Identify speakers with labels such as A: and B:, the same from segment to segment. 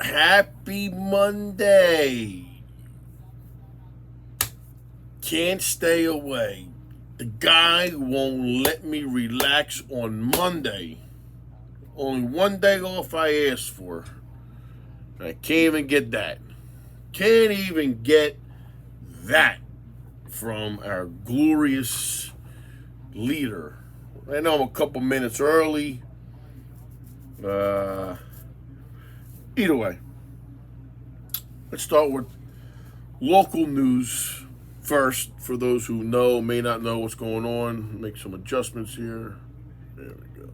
A: Happy Monday. Can't stay away. The guy won't let me relax on Monday. Only one day off I asked for. I can't even get that. Can't even get that from our glorious leader. I know I'm a couple minutes early. Either way, let's start with local news first. For those who may not know what's going on, make some adjustments here. There we go.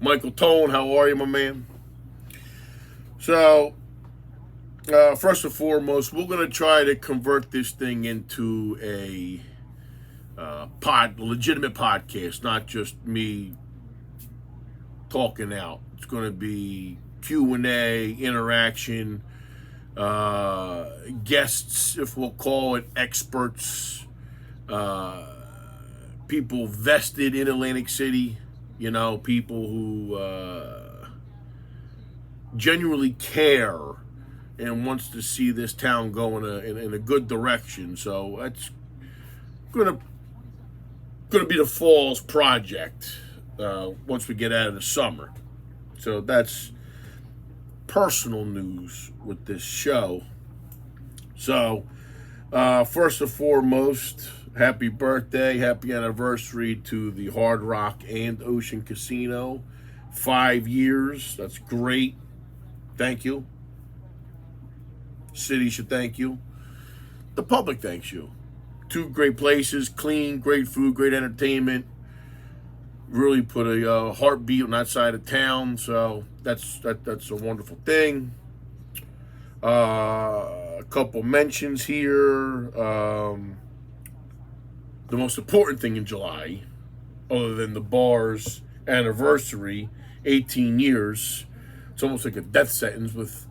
A: Michael Tone, how are you, my man? So, first and foremost, we're going to try to convert this thing into a legitimate podcast, not just me talking out. It's going to be Q&A, interaction, guests, if we'll call it, experts, people vested in Atlantic City, people who genuinely care and wants to see this town go in a good direction. So that's gonna be the fall's project once we get out of the summer. So that's personal news with this show. So first and foremost, happy birthday, happy anniversary to the Hard Rock and Ocean Casino. 5 years, that's great. Thank you. City should thank you. The public thanks you. Two great places, clean, great food, great entertainment. Really put a heartbeat on that side of town, so that's a wonderful thing. A couple mentions here. The most important thing in July, other than the bar's anniversary, 18 years. It's almost like a death sentence with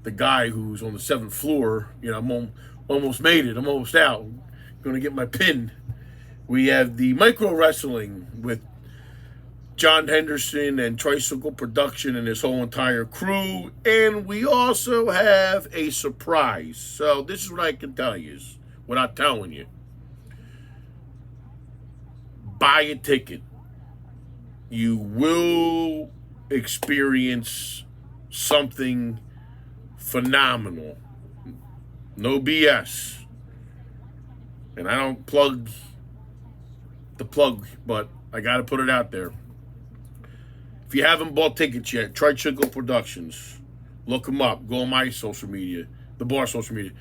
A: the guy who's on the 7th floor. I'm almost made it. I'm almost out. I'm going to get my pin. We have the micro wrestling with John Henderson and Tricycle Production and his whole entire crew. And we also have a surprise. So this is what I can tell you without telling you. Buy a ticket. You will experience something phenomenal. No BS. And I don't plug the plug, but I got to put it out there. If you haven't bought tickets yet, Tricycle Productions. Look them up. Go on my social media, the bar social media.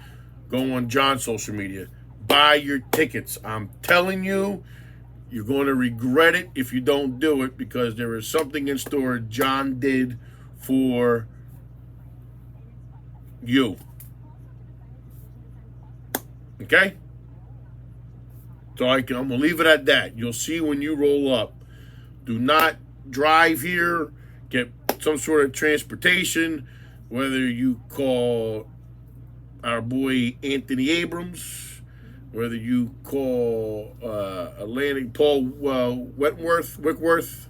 A: Go on John's social media. Buy your tickets. I'm telling you, you're going to regret it if you don't do it, because there is something in store John did for you. Okay? So I'm going to leave it at that. You'll see when you roll up. Do not drive here. Get some sort of transportation, whether you call our boy Anthony Abrams, whether you call Paul Whitworth,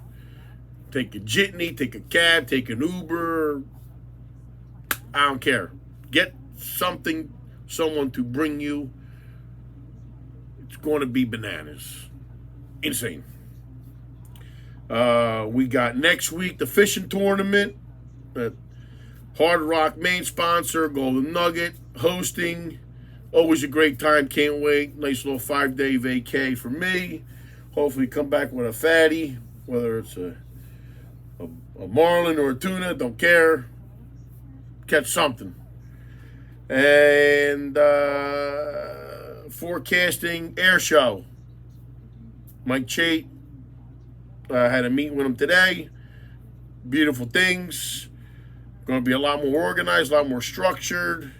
A: take a jitney, take a cab, take an Uber. I don't care. Get someone to bring you. It's going to be bananas. Insane. We got next week the fishing tournament. Hard Rock main sponsor, Golden Nugget hosting. Always a great time. Can't wait. Nice little 5-day vacay for me. Hopefully come back with a fatty, whether it's a marlin or a tuna. Don't care. Catch something. And forecasting air show. Mike Chait. Had a meeting with him today. Beautiful things. Going to be a lot more organized, a lot more structured.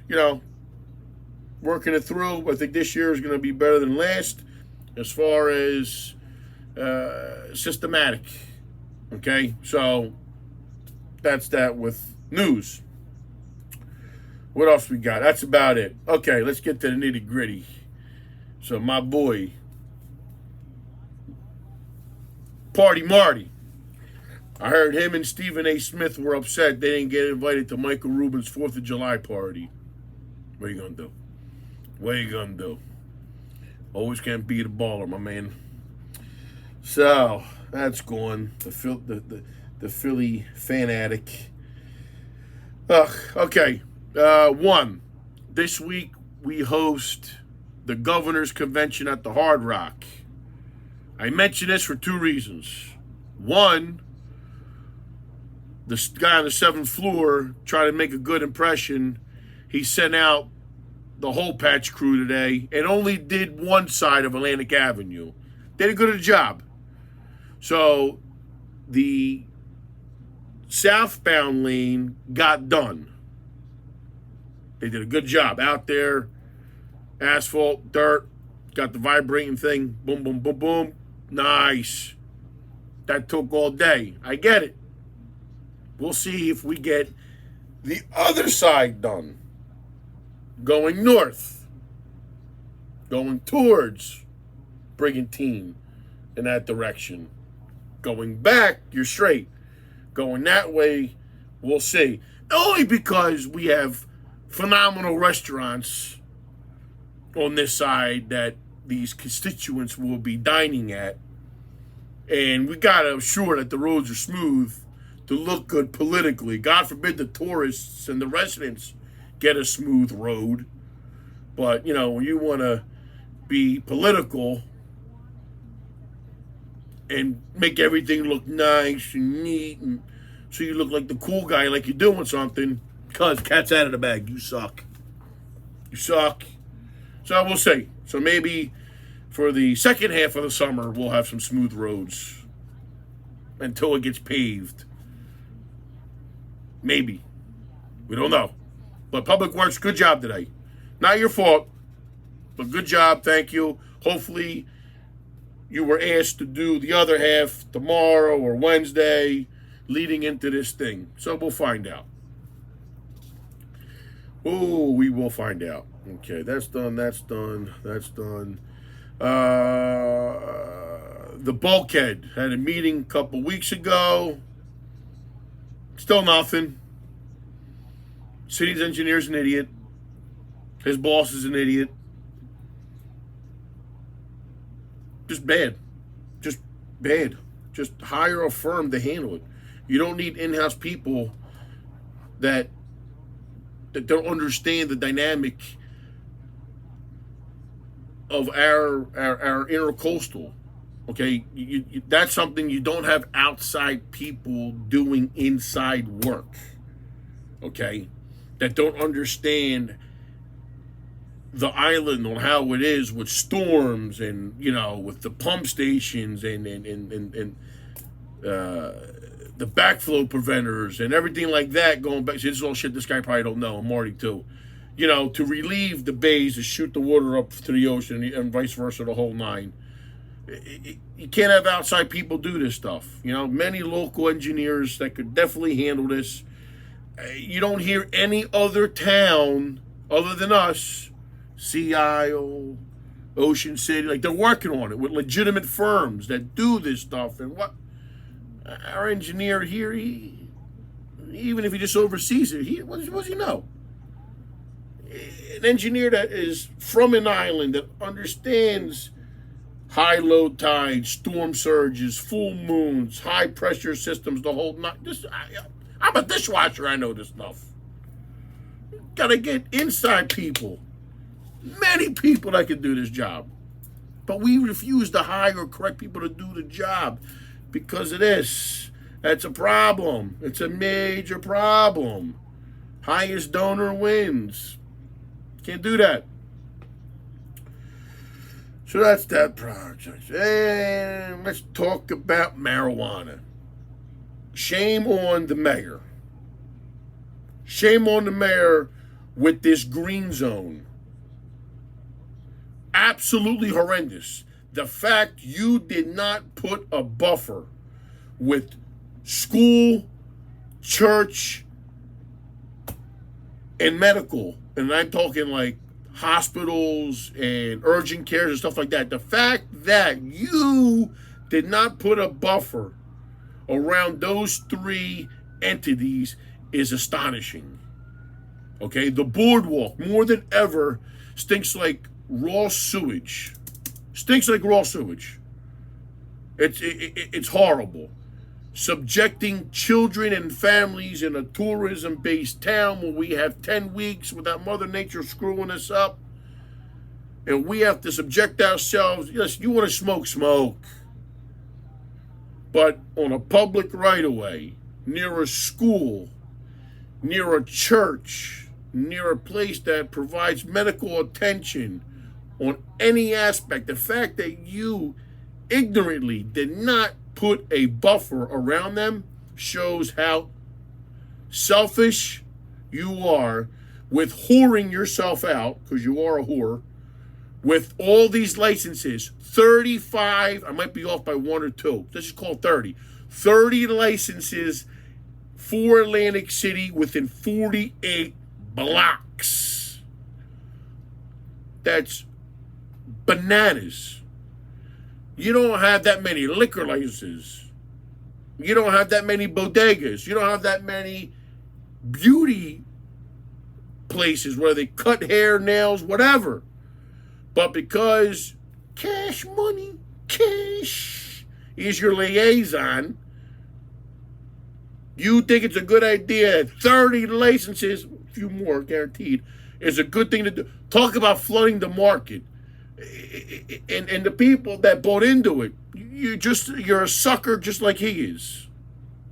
A: Working it through. I think this year is going to be better than last as far as systematic. Okay? So that's that with news. What else we got? That's about it. Okay, let's get to the nitty gritty. So my boy, Party Marty. I heard him and Stephen A. Smith were upset they didn't get invited to Michael Rubin's 4th of July party. What are you going to do? What are you going to do? Always can't beat a baller, my man. So, that's gone. The Philly fanatic. Okay. One, this week we host the Governor's Convention at the Hard Rock. I mention this for two reasons. One, the guy on the 7th floor tried to make a good impression. He sent out the whole patch crew today and only did one side of Atlantic Avenue. They did a good job. So the southbound lane got done. They did a good job out there. Asphalt, dirt, got the vibrating thing. Boom, boom, boom, boom. Nice. That took all day. I get it. We'll see if we get the other side done. Going north. Going towards Brigantine in that direction. Going back, you're straight. Going that way, we'll see. Only because we have phenomenal restaurants on this side that these constituents will be dining at. And we got to assure that the roads are smooth to look good politically. God forbid the tourists and the residents get a smooth road. But, you know, when you want to be political and make everything look nice and neat, and so you look like the cool guy, like you're doing something, because cat's out of the bag. You suck. You suck. So we'll see. So maybe for the second half of the summer, we'll have some smooth roads until it gets paved. Maybe. We don't know. But Public Works, good job today. Not your fault, but good job. Thank you. Hopefully you were asked to do the other half tomorrow or Wednesday leading into this thing. So we'll find out. Oh, we will find out. Okay, that's done. That's done. That's done. The Bulkhead had a meeting a couple weeks ago. Still nothing. City's engineer's an idiot. His boss is an idiot. Just bad. Just bad. Just hire a firm to handle it. You don't need in-house people that don't understand the dynamic of our intercoastal. Okay, that's something you don't have outside people doing inside work. Okay, that don't understand the island on how it is with storms and, you know, with the pump stations and the backflow preventers and everything like that going back. This is all shit this guy probably don't know. Marty too. You know, to relieve the bays, to shoot the water up to the ocean and vice versa, the whole nine. You can't have outside people do this stuff. You know, many local engineers that could definitely handle this. You don't hear any other town other than us, Sea Isle, Ocean City, like they're working on it with legitimate firms that do this stuff. And what our engineer here, even if he just oversees it, what does he know? An engineer that is from an island that understands high low tides, storm surges, full moons, high pressure systems, the whole night. I'm a dishwasher, I know this stuff. Gotta get inside people. Many people that can do this job. But we refuse to hire correct people to do the job because of this. That's a problem. It's a major problem. Highest donor wins. Can't do that. So that's that project. And let's talk about marijuana. Shame on the mayor. Shame on the mayor with this green zone. Absolutely horrendous. The fact you did not put a buffer with school, church, and medical, and I'm talking like hospitals and urgent cares and stuff like that. The fact that you did not put a buffer around those three entities is astonishing. Okay, the boardwalk, more than ever, stinks like raw sewage. Stinks like raw sewage. It's horrible. Subjecting children and families in a tourism-based town where we have 10 weeks without Mother Nature screwing us up. And we have to subject ourselves. Yes, you want to smoke, smoke. But on a public right-of-way, near a school, near a church, near a place that provides medical attention on any aspect, the fact that you ignorantly did not put a buffer around them shows how selfish you are with whoring yourself out, because you are a whore, with all these licenses. 35, I might be off by one or two. Let's just call it 30. 30 licenses for Atlantic City within 48 blocks. That's bananas. You don't have that many liquor licenses. You don't have that many bodegas. You don't have that many beauty places where they cut hair, nails, whatever. But because cash money, cash is your liaison, you think it's a good idea. 30 licenses, a few more guaranteed, is a good thing to do. Talk about flooding the market. And the people that bought into it, you're a sucker just like he is.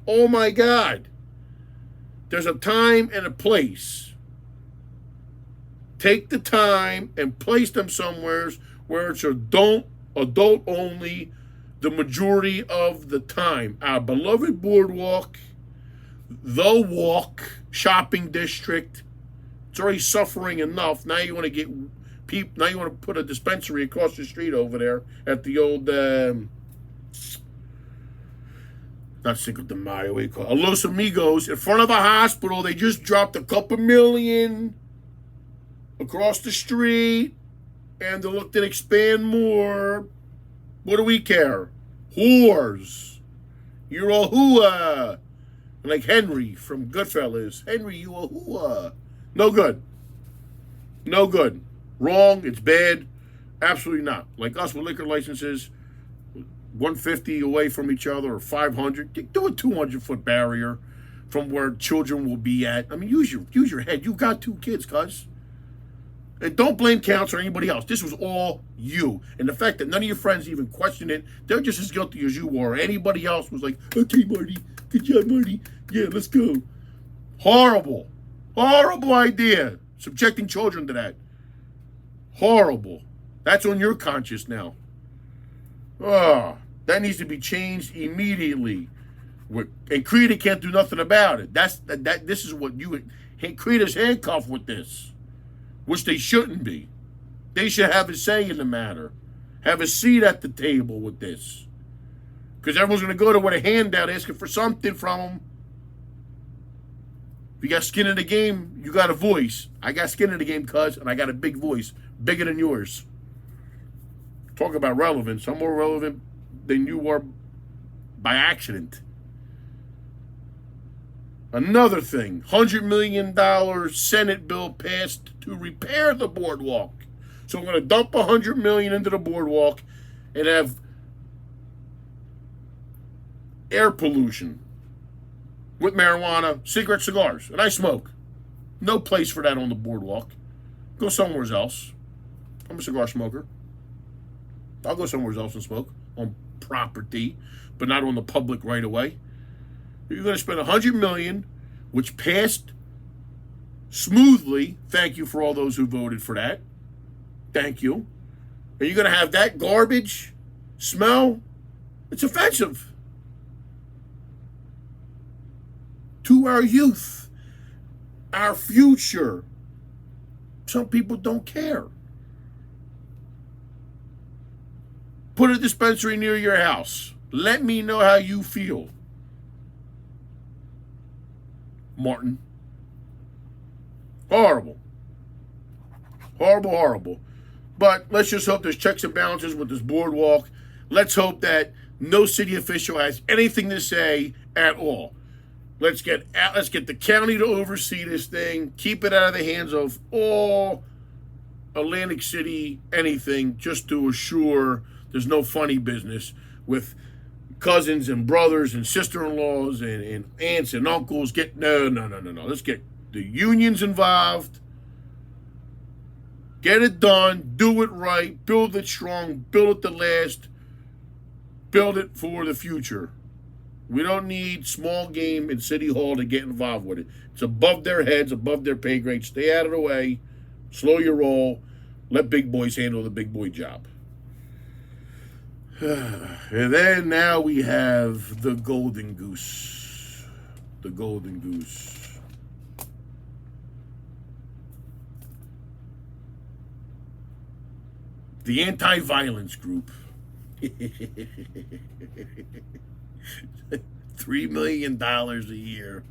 A: Oh my God. There's a time and a place. Take the time and place them somewhere where it's adult only the majority of the time. Our beloved boardwalk, the Walk shopping district, it's already suffering enough. Now you want to get people. Now you want to put a dispensary across the street over there at the old, not Cinco de Mayo, what do you call it? Los Amigos, in front of a hospital. They just dropped a couple million across the street, and they looked to expand more. What do we care? Whores. You're a hooah. Like Henry from Goodfellas. Henry, you a hooah. No good. No good. Wrong. It's bad. Absolutely not. Like us with liquor licenses, 150 away from each other or 500. Do a 200-foot barrier from where children will be at. I mean, use your head. You got 2 kids, cuz. And don't blame Counts or anybody else. This was all you. And the fact that none of your friends even questioned it, they're just as guilty as you were. Anybody else was like, okay, Marty. Good job, Marty. Yeah, let's go. Horrible. Horrible idea. Subjecting children to that. Horrible. That's on your conscience now. That needs to be changed immediately. And Creta can't do nothing about it. This is what you... Creta's handcuffed with this. Which they shouldn't be. They should have a say in the matter. Have a seat at the table with this. Because everyone's going to go to with a handout asking for something from them. If you got skin in the game, you got a voice. I got skin in the game, cuz, and I got a big voice. Bigger than yours. Talk about relevance. I'm more relevant than you are by accident. Another thing, $100 million Senate bill passed to repair the boardwalk. So we're going to dump $100 million into the boardwalk and have air pollution with marijuana, cigarette, cigars. And I smoke. No place for that on the boardwalk. Go somewhere else. I'm a cigar smoker. I'll go somewhere else and smoke on property, but not on the public right away. You're going to spend $100 million, which passed smoothly. Thank you for all those who voted for that. Thank you. And you're going to have that garbage smell? It's offensive to our youth, our future. Some people don't care. Put a dispensary near your house. Let me know how you feel. Martin. Horrible. Horrible, horrible. But let's just hope there's checks and balances with this boardwalk. Let's hope that No city official has anything to say at all. Let's get the county to oversee this thing. Keep it out of the hands of all Atlantic City anything, just to assure there's no funny business with cousins and brothers and sister-in-laws and aunts and uncles. No. Let's get the unions involved. Get it done. Do it right. Build it strong. Build it to last. Build it for the future. We don't need small game in City Hall to get involved with it. It's above their heads, above their pay grade. Stay out of the way. Slow your roll. Let big boys handle the big boy job. And then now we have the Golden Goose. The Golden Goose. The anti-violence group. $3 million a year,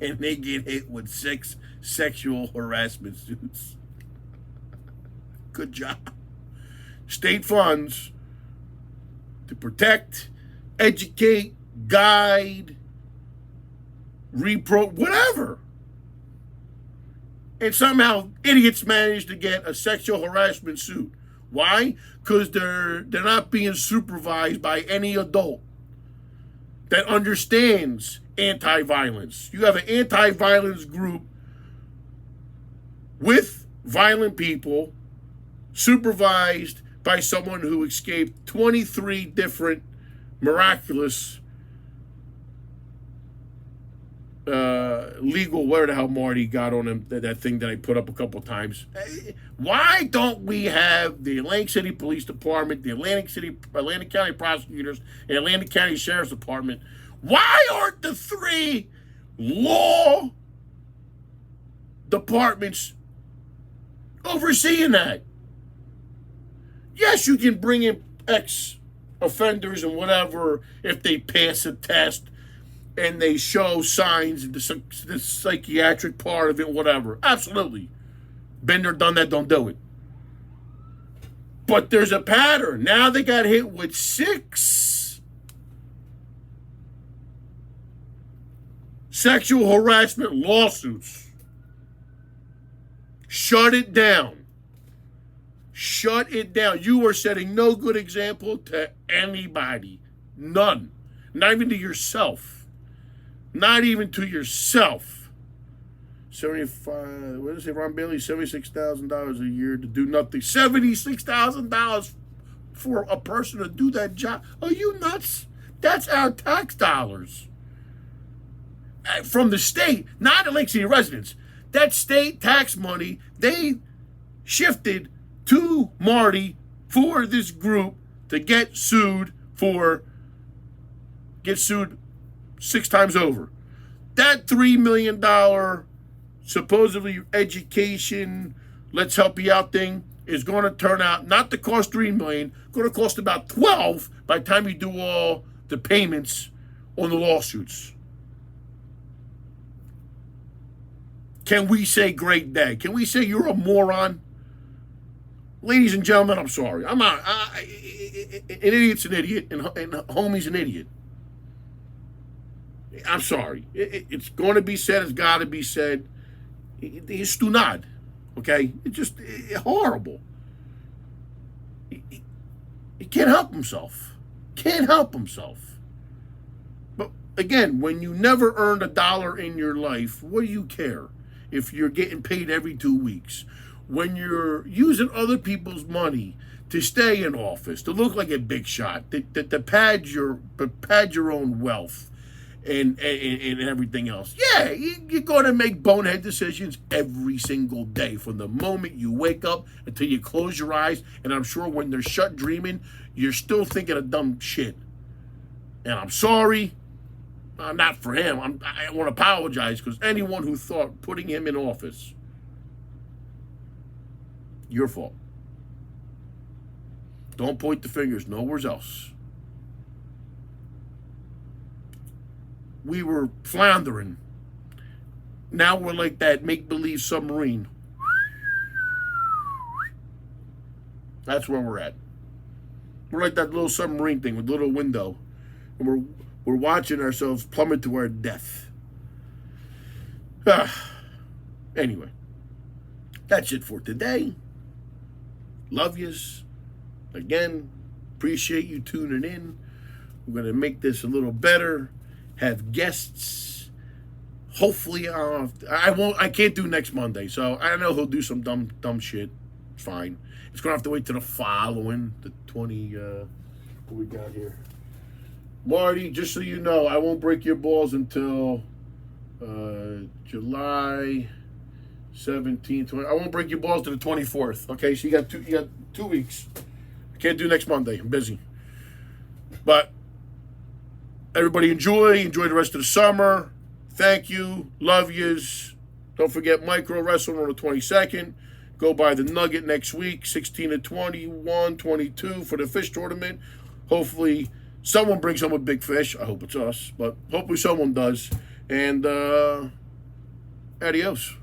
A: and they get hit with 6 sexual harassment suits. Good job. State funds to protect, educate, guide, whatever. And somehow idiots manage to get a sexual harassment suit. Why? Because they're not being supervised by any adult that understands anti-violence. You have an anti-violence group with violent people supervised by someone who escaped 23 different miraculous legal, where the hell Marty got on him, that thing that I put up a couple times. Why don't we have the Atlantic City Police Department, the Atlantic County Prosecutors, and Atlantic County Sheriff's Department? Why aren't the 3 law departments overseeing that? Yes, you can bring in ex-offenders and whatever if they pass a test and they show signs, the psychiatric part of it, whatever. Absolutely. Been there, done that, don't do it. But there's a pattern. Now they got hit with 6 sexual harassment lawsuits. Shut it down. Shut it down. You are setting no good example to anybody. None. Not even to yourself. Not even to yourself. 75, what did I say, Ron Bailey? $76,000 a year to do nothing. $76,000 for a person to do that job. Are you nuts? That's our tax dollars. From the state, not the Lake City residents. That state tax money, they shifted to Marty for this group to get sued 6 times over. That $3 million supposedly education, let's help you out thing is going to turn out not to cost $3 million, going to cost about 12 by the time you do all the payments on the lawsuits. Can we say great day? Can we say you're a moron? Ladies and gentlemen, I'm sorry. I'm not. An idiot's an idiot, and homie's an idiot. I'm sorry. It's going to be said. It's got to be said. He's stunad. Okay? It's just horrible. He can't help himself. Can't help himself. But again, when you never earned $1 in your life, what do you care if you're getting paid every 2 weeks? When you're using other people's money to stay in office, to look like a big shot, to pad your own wealth, and everything else. Yeah, you're going to make bonehead decisions every single day from the moment you wake up until you close your eyes. And I'm sure when they're shut dreaming, you're still thinking of dumb shit. And I'm sorry. Not for him. I want to apologize because anyone who thought putting him in office, your fault. Don't point the fingers nowhere else. We were floundering. Now we're like that make-believe submarine. That's where we're at. We're like that little submarine thing with the little window. And we're watching ourselves plummet to our death. Anyway, that's it for today. Love yous. Again, appreciate you tuning in. We're going to make this a little better. Have guests. Hopefully, I can't do next Monday, so I know he'll do some dumb shit. It's fine. It's going to have to wait to the following, the 20, what we got here. Marty, just so you know, I won't break your balls until July 17th. 20, I won't break your balls to the 24th. Okay, so you got 2 weeks. I can't do next Monday. I'm busy. But everybody enjoy the rest of the summer. Thank you. Love yous. Don't forget Micro Wrestling on the 22nd. Go by the Nugget next week, 16 to 21, 22 for the fish tournament. Hopefully someone brings home a big fish. I hope it's us, but hopefully someone does. And adios.